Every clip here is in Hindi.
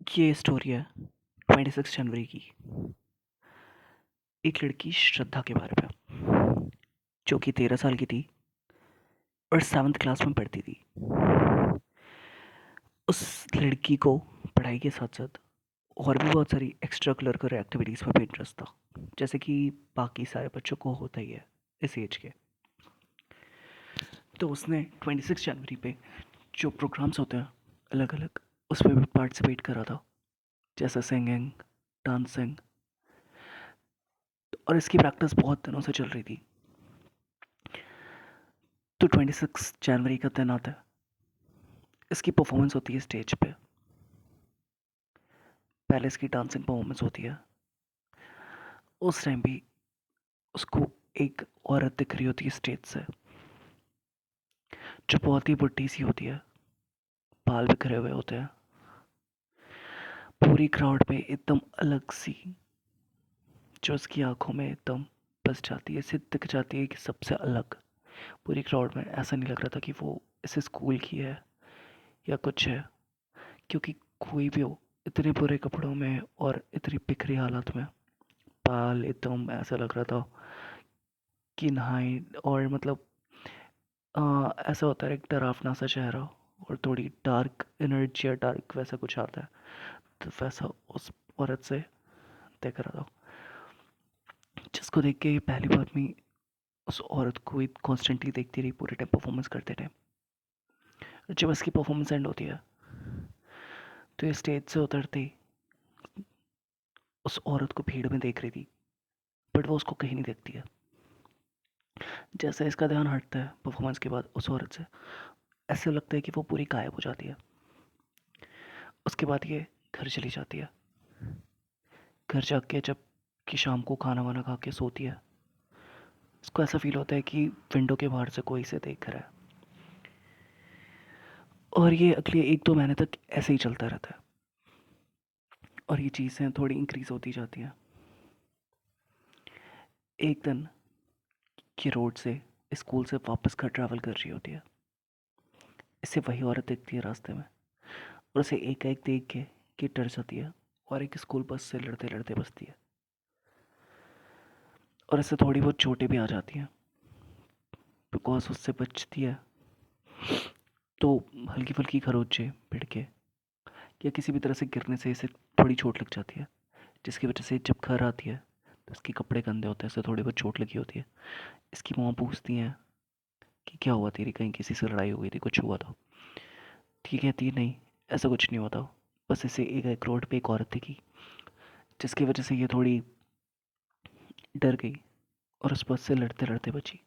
ये स्टोरी है 26 जनवरी की। एक लड़की श्रद्धा के बारे में, जो कि 13 साल की थी और 7th क्लास में पढ़ती थी। उस लड़की को पढ़ाई के साथ साथ और भी बहुत सारी एक्स्ट्रा करिकुलर एक्टिविटीज़ में भी इंटरेस्ट था, जैसे कि बाकी सारे बच्चों को होता ही है इस एज के। तो उसने 26 जनवरी पे जो प्रोग्राम्स होते हैं अलग अलग, उसमें भी पार्टिसिपेट करा था, जैसे सिंगिंग, डांसिंग। और इसकी प्रैक्टिस बहुत दिनों से चल रही थी। तो 26 जनवरी का दिन आता है, इसकी परफॉर्मेंस होती है स्टेज पे। पहले इसकी डांसिंग परफॉर्मेंस होती है। उस टाइम भी उसको एक औरत दिख रही होती है स्टेज से, जो बहुत ही बुढ़ी सी होती है, बाल बिखरे हुए होते हैं। पूरी क्राउड में एकदम अलग सी, जो उसकी आंखों में एकदम बस जाती है, ऐसे दिख जाती है कि सबसे अलग। पूरी क्राउड में ऐसा नहीं लग रहा था कि वो इस स्कूल की है या कुछ है, क्योंकि कोई भी हो इतने बुरे कपड़ों में और इतनी बिखरी हालत में, बाल एकदम ऐसा लग रहा था कि नहाए। और मतलब ऐसा होता है एक डरावना सा चेहरा और थोड़ी डार्क एनर्जी या डार्क वैसा कुछ आता है, तो वैसा उस औरत से देख रहा था, जिसको देख के पहली बार में उस औरत को कॉन्स्टेंटली देखती रही पूरे टाइम परफॉर्मेंस करते टाइम। जब इसकी परफॉर्मेंस एंड होती है तो ये स्टेज से उतरते ही उस औरत को भीड़ में देख रही थी, बट वो उसको कहीं नहीं देखती है। जैसे इसका ध्यान हटता है परफॉर्मेंस के बाद उस औरत से, ऐसे लगता है कि वो पूरी गायब हो जाती है। उसके बाद ये घर चली जाती है। घर जाके जब कि शाम को खाना वाना खा के सोती है, उसको ऐसा फील होता है कि विंडो के बाहर से कोई इसे देख रहा है। और ये अगले 1-2 महीने तक ऐसे ही चलता रहता है, और ये चीज़ें थोड़ी इंक्रीज होती जाती हैं। एक दिन ये रोड से स्कूल से वापस घर ट्रैवल कर रही होती है। इसे वही औरत देखती है रास्ते में, और उसे एकाएक देख के कि डर जाती है और एक स्कूल बस से लड़ते लड़ते बचती है। और इससे थोड़ी बहुत चोटें भी आ जाती हैं, बिकॉज उससे बचती है तो हल्की फुल्की खरोंचे भिड़ के या किसी भी तरह से गिरने से इसे थोड़ी चोट लग जाती है, जिसकी वजह से जब घर आती है तो इसके कपड़े गंदे होते हैं, इससे थोड़ी बहुत चोट लगी होती है। इसकी मॉम पूछती हैं कि क्या हुआ तेरी, कहीं किसी से लड़ाई हो गई थी, कुछ हुआ था? ठीक है, थी नहीं, ऐसा कुछ नहीं हुआ था। बस इसे एक रोड पे एक औरत दिखी, जिसकी वजह से ये थोड़ी डर गई और उस बस से लड़ते लड़ते बची।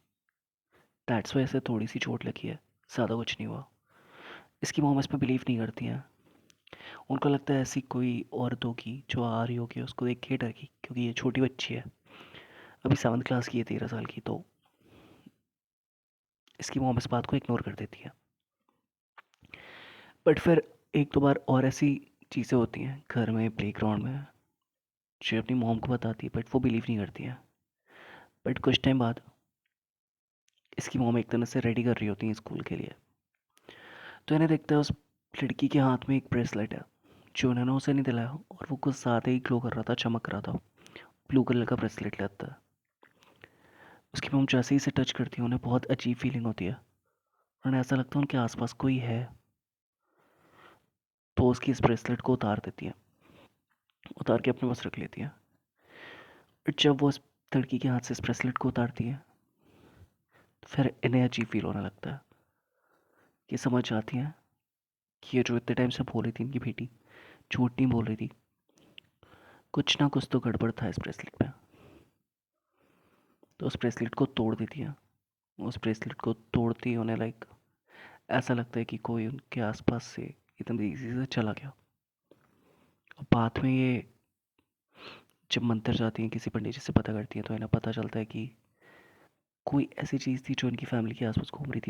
दैट्स वाई इसे थोड़ी सी चोट लगी है, ज़्यादा कुछ नहीं हुआ। इसकी मॉम इस पर बिलीव नहीं करती हैं। उनको लगता है ऐसी कोई औरत होगी जो आ रही होगी उसको देख के डर गई, क्योंकि ये छोटी बच्ची है, अभी 7th क्लास की है, 13 साल की। तो इसकी मॉम इस बात को इग्नोर कर देती है। बट फिर 1-2 बार और ऐसी चीज़ें होती हैं घर में, प्लेग्राउंड में, जो अपनी मॉम को बताती है, बट वो बिलीव नहीं करती है। बट कुछ टाइम बाद इसकी मॉम एक तरह से रेडी कर रही होती है स्कूल के लिए, तो इन्हें देखता है उस लड़की के हाथ में एक ब्रेसलेट है, जो उन्होंने उसे नहीं दिलाया, और वो कुछ ज़्यादा ही ग्लो कर रहा था, चमक रहा था। ब्लू कलर का ब्रेसलेट लगता है। उसकी मॉम जैसे ही इसे टच करती है, उन्हें बहुत अजीब फीलिंग होती है, उन्हें ऐसा लगता है उनके आसपास कोई है। तो उसकी इस ब्रेसलेट को उतार देती है, उतार के अपने पास रख लेती है। और जब वो इस लड़की के हाथ से इस ब्रेसलेट को उतारती है, तो फिर इन्हें अजीब फील होने लगता है। ये समझ जाती हैं कि ये जो इतने टाइम से बोल रही थी इनकी बेटी, झूठ नहीं बोल रही थी, कुछ ना कुछ तो गड़बड़ था इस ब्रेसलेट में। तो उस ब्रेसलेट को तोड़ देती है। उस ब्रेसलेट को तोड़ती उन्हें लाइक ऐसा लगता है कि कोई उनके आसपास से एकदम ईजी से चला गया। और बाद में ये जब मंदिर जाती हैं, किसी पंडित जी से पता करती हैं, तो इन्हें पता चलता है कि कोई ऐसी चीज़ थी जो इनकी फैमिली के आसपास घूम रही थी।